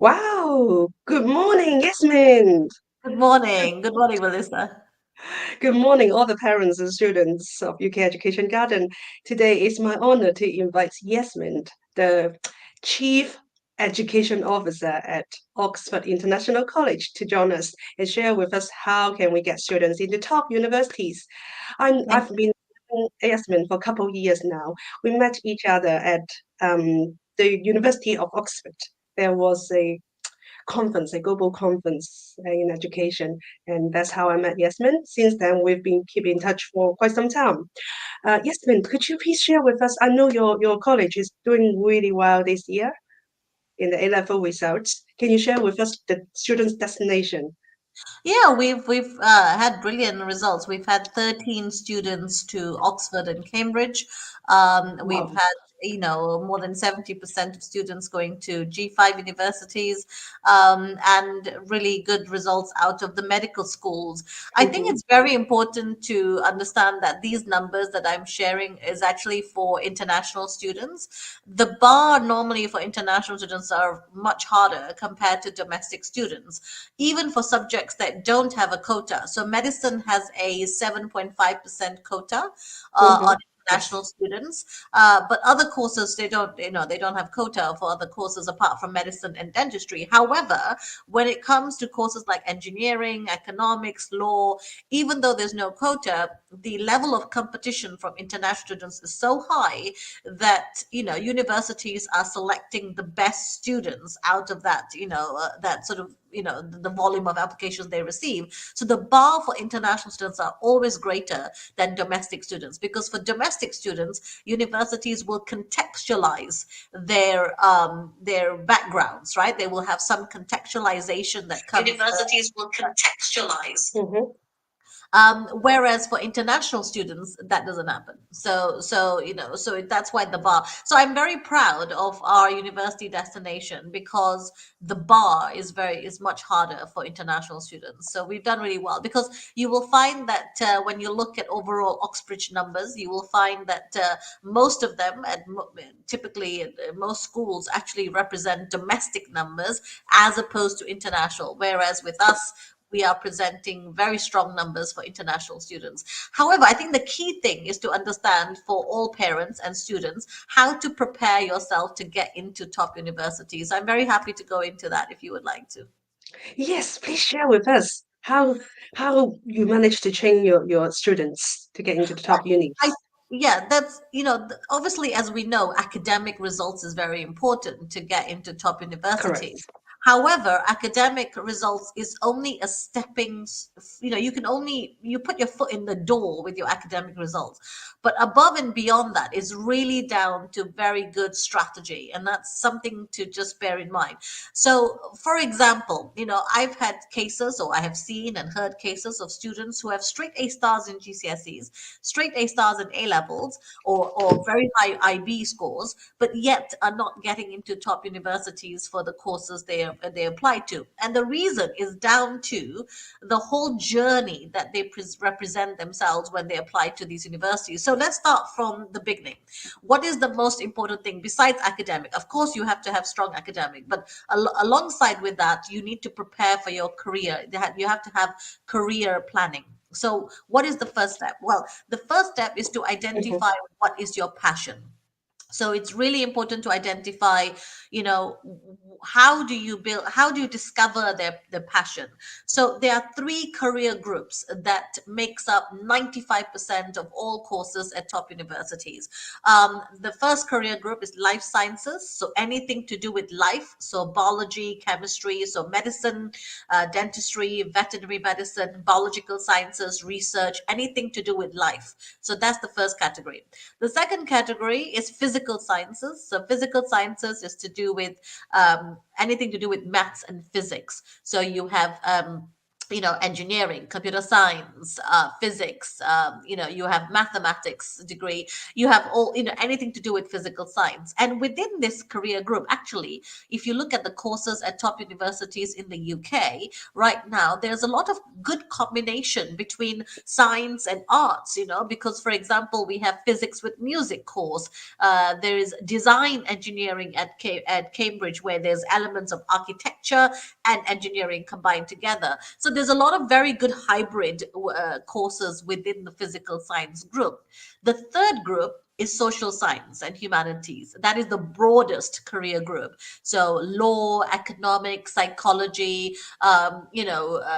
Wow. Good morning, Yasmin. Good morning. Good morning, Melissa. Good morning, all the parents and students of UK Education Garden. Today is my honor to invite Yasmin, the Chief Education Officer at Oxford International College, to join us and share with us how can we get students into top universities. Thank I've been knowing Yasmin for a couple of years now. We met each other at the University of Oxford. There was a global conference in education, and that's how I met Yasmin. Since then, we've been keeping in touch for quite some time. Yasmin, could you please share with us? I know your college is doing really well this year in the A level results. Can you share with us the students' destination? Yeah, we've had brilliant results. We've had 13 students to Oxford and Cambridge. We've Wow. had, more than 70% of students going to G5 universities, and really good results out of the medical schools. I think Mm-hmm. it's very important to understand that these numbers that I'm sharing is actually for international students. The bar normally for international students are much harder compared to domestic students, even for subjects that don't have a quota. So medicine has a 7.5% quota Mm-hmm. on international Yes. students, but other courses they don't have quota for other courses apart from medicine and dentistry. However, when it comes to courses like engineering, economics, law, even though there's no quota, the level of competition from international students is so high that universities are selecting the best students out of that sort of the volume of applications they receive. So the bar for international students are always greater than domestic students, because for domestic students universities will contextualize their backgrounds, right? They will have some contextualization that comes. Universities will contextualize. Mm-hmm. Whereas for international students, that doesn't happen. So that's why the bar. So I'm very proud of our university destination, because the bar is much harder for international students. So we've done really well, because you will find that when you look at overall Oxbridge numbers, you will find that most of them, typically most schools, actually represent domestic numbers as opposed to international. Whereas with us, we are presenting very strong numbers for international students. However, I think the key thing is to understand, for all parents and students, how to prepare yourself to get into top universities. I'm very happy to go into that if you would like to. Yes, please share with us how you managed to train your students to get into the top I unis. Yeah, that's obviously, as we know, academic results is very important to get into top universities. Correct. However, academic results is only a you put your foot in the door with your academic results, but above and beyond that is really down to very good strategy, and that's something to just bear in mind. So, for example, I've had cases, or I have seen and heard cases of students who have straight A stars in GCSEs, straight A stars in A levels, or very high IB scores, but yet are not getting into top universities for the courses they apply to. And the reason is down to the whole journey that they represent themselves when they apply to these universities. So let's start from the beginning. What is the most important thing besides academic? Of course, you have to have strong academic, but alongside with that, you need to prepare for your career. You have to have career planning. So, what is the first step? Well, the first step is to Mm-hmm. identify what is your passion. So it's really important to identify, you know how do you discover their passion. So there are three career groups that makes up 95% of all courses at top universities. The first career group is life sciences, so anything to do with life, so biology, chemistry, so medicine, dentistry, veterinary medicine, biological sciences, research, anything to do with life. So that's the first category. The second category is physical sciences. So physical sciences is to do with anything to do with maths and physics. So you have engineering, computer science, physics, you have mathematics degree, you have all, anything to do with physical science. And within this career group, actually, if you look at the courses at top universities in the UK right now, there's a lot of good combination between science and arts, because, for example, we have physics with music course. There is design engineering at Cambridge, where there's elements of architecture and engineering combined together. So there's a lot of very good hybrid courses within the physical science group. The third group is social science and humanities. That is the broadest career group. So law, economics, psychology,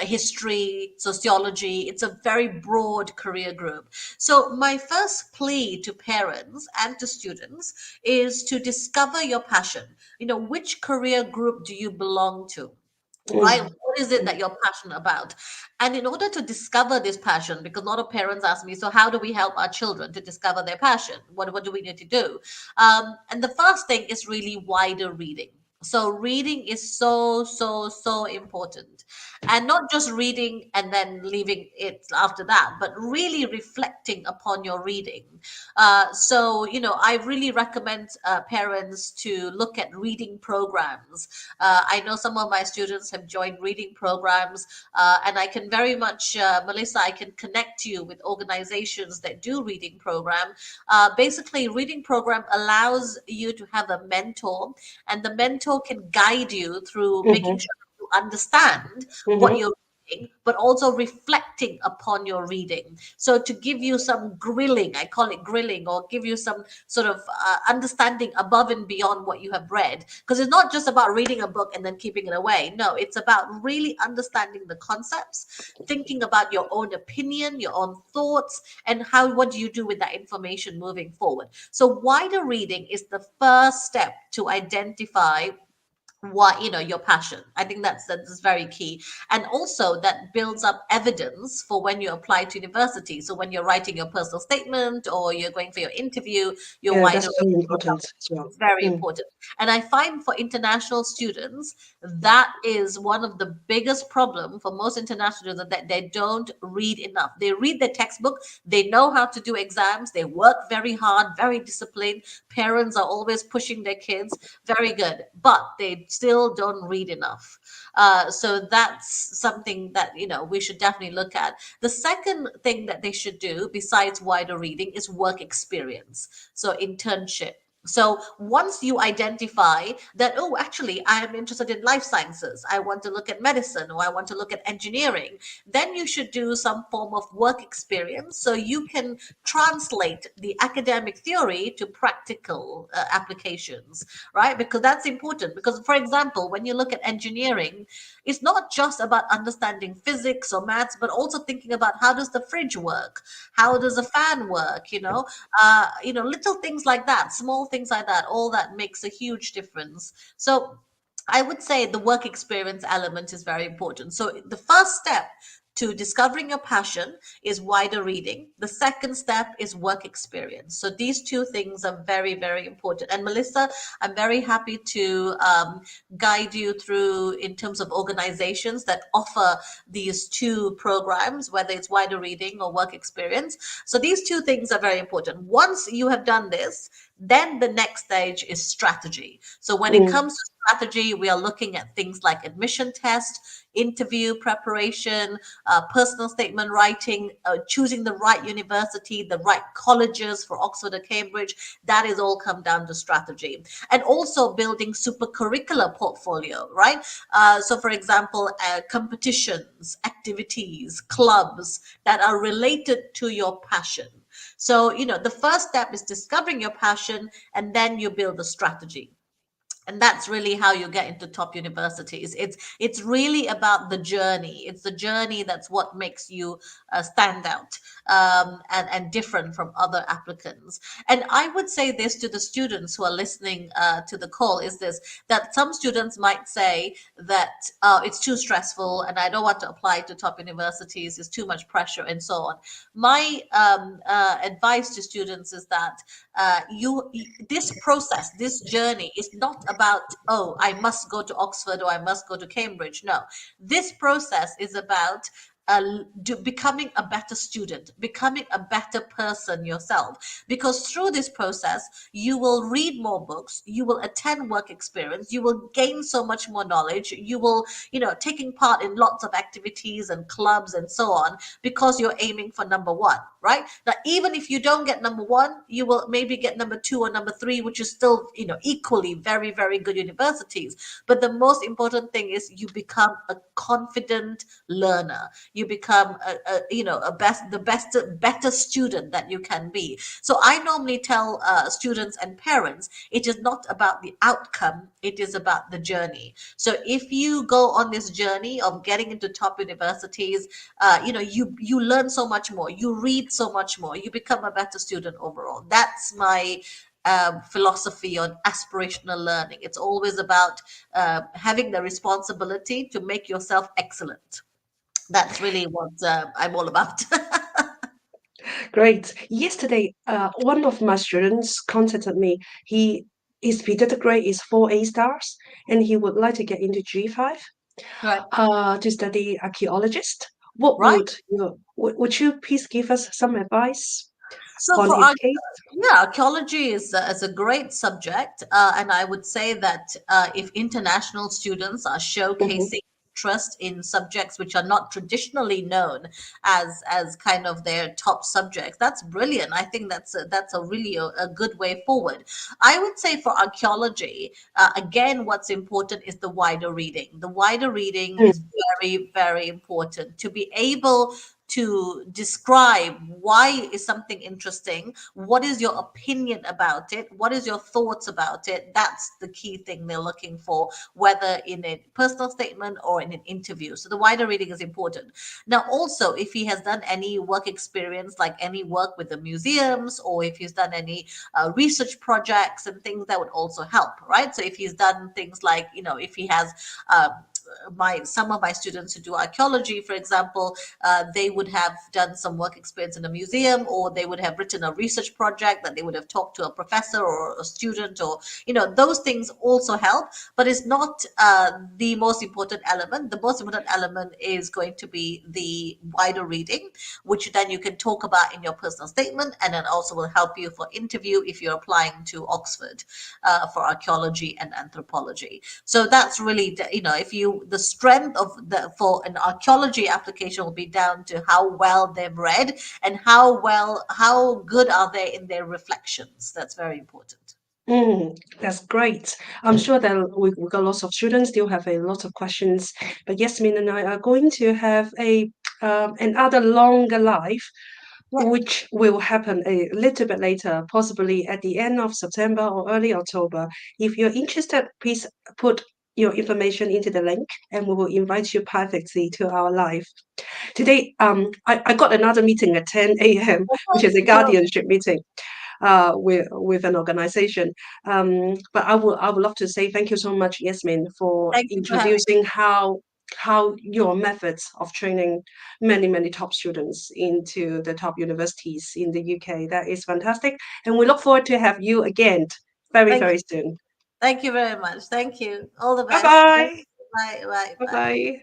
history, sociology. It's a very broad career group. So my first plea to parents and to students is to discover your passion. Which career group do you belong to? Right, Mm. what is it that you're passionate about? And in order to discover this passion, because a lot of parents ask me, so how do we help our children to discover their passion? What do we need to do? And the first thing is really wider reading. So reading is so, so, so important. And not just reading and then leaving it after that, but really reflecting upon your reading. So I really recommend parents to look at reading programs. I know some of my students have joined reading programs, and I can very much, Melissa, I can connect you with organizations that do reading program. Basically, reading program allows you to have a mentor, and the mentor can guide you through making Mhm. sure you understand what Mhm. you're reading, but also reflecting upon your reading. So to give you some grilling, I call it grilling, or give you some sort of understanding above and beyond what you have read. Because it's not just about reading a book and then keeping it away. No, it's about really understanding the concepts, thinking about your own opinion, your own thoughts, and what do you do with that information moving forward. So wider reading is the first step to identify what your passion. I think that's very key. And also that builds up evidence for when you apply to university. So when you're writing your personal statement or you're going for your interview, your Yeah, wider that's very reading will help. important as well. It's very Mm. important. And I find for international students, that is one of the biggest problem for most international students, that they don't read enough. They read the textbook, they know how to do exams, they work very hard, very disciplined. Parents are always pushing their kids, very good, but they still don't read enough. So that's something that we should definitely look at. The second thing that they should do besides wider reading is work experience, so internship. So once you identify that, oh, actually, I am interested in life sciences, I want to look at medicine, or I want to look at engineering, then you should do some form of work experience so you can translate the academic theory to practical applications, right? Because that's important. Because, for example, when you look at engineering, it's not just about understanding physics or maths, but also thinking about how does the fridge work, how does a fan work, little things like that, small things like that, all that makes a huge difference. So I would say the work experience element is very important. So the first step to discovering your passion is wider reading. The second step is work experience. So these two things are very, very important. And Melissa, I'm very happy to guide you through in terms of organizations that offer these two programs, whether it's wider reading or work experience. So these two things are very important. Once you have done this, then the next stage is strategy. So when it Mm. comes to strategy, we are looking at things like admission test, interview preparation, personal statement writing, choosing the right university, the right colleges for Oxford or Cambridge. That is all come down to strategy. And also building super curricular portfolio, right? So for example, competitions, activities, clubs that are related to your passion. So, the first step is discovering your passion, and then you build a strategy. And that's really how you get into top universities. It's really about the journey. It's the journey that's what makes you stand out, and different from other applicants. And I would say this to the students who are listening to the call, is this, that some students might say that it's too stressful and I don't want to apply to top universities, it's too much pressure and so on. My advice to students is that this process, this journey is not about, oh, I must go to Oxford or I must go to Cambridge. No, this process is about becoming a better student, becoming a better person yourself. Because through this process, you will read more books, you will attend work experience, you will gain so much more knowledge, you will, taking part in lots of activities and clubs and so on, because you're aiming for number one, right? Now, even if you don't get number one, you will maybe get number two or number three, which is still, equally very, very good universities. But the most important thing is you become a confident learner. You become the best better student that you can be. So I normally tell students and parents, it is not about the outcome, it is about the journey. So if you go on this journey of getting into top universities, you learn so much more, you read so much more, you become a better student overall. That's my philosophy on aspirational learning. It's always about having the responsibility to make yourself excellent. That's really what I'm all about. Great. Yesterday, one of my students contacted me. His predicted grade is 4 A stars, and he would like to get into G5 Right. to study archaeologist. What Right. would you please give us some advice So on for his our case? yeah, archaeology is a great subject, and I would say that if international students are Mhm. showcasing interest in subjects which are not traditionally known as kind of their top subjects, that's brilliant. I think that's a really a good way forward. I would say for archaeology, again, what's important is the wider reading. The wider reading Mm, is very, very important to be able to describe why is something interesting, what is your opinion about it, what is your thoughts about it. That's the key thing they're looking for, whether in a personal statement or in an interview. So the wider reading is important. Now also, if he has done any work experience, like any work with the museums, or if he's done any research projects and things, that would also help, right? So if he's done things like, if he has my some of my students who do archaeology, for example, they would have done some work experience in a museum, or they would have written a research project that they would have talked to a professor or a student, or those things also help. But it's not the most important element. The most important element is going to be the wider reading, which then you can talk about in your personal statement, and then also will help you for interview if you're applying to Oxford for archaeology and anthropology. So that's really if you the strength of the for an archaeology application will be down to how well they've read, and how good are they in their reflections. That's very important. that's great. I'm sure that we got lots of students still have a lot of questions, but Yasmin and I are going to have another longer live, Yeah. which will happen a little bit later, possibly at the end of September or early October. If you're interested, please put your information into the link, and we will invite you privately to our live. Today, I got another meeting at 10 a.m., which is a So guardianship meeting with an organization. But I would love to say thank you so much, Yasmin, for thank you for having me. introducing how your methods of training many top students into the top universities in the UK. That is fantastic, and we look forward to have you again Thank very you. soon. Thank you very much. Thank you. All the Bye best. Thank bye. you. Bye. Bye. Bye Bye. bye.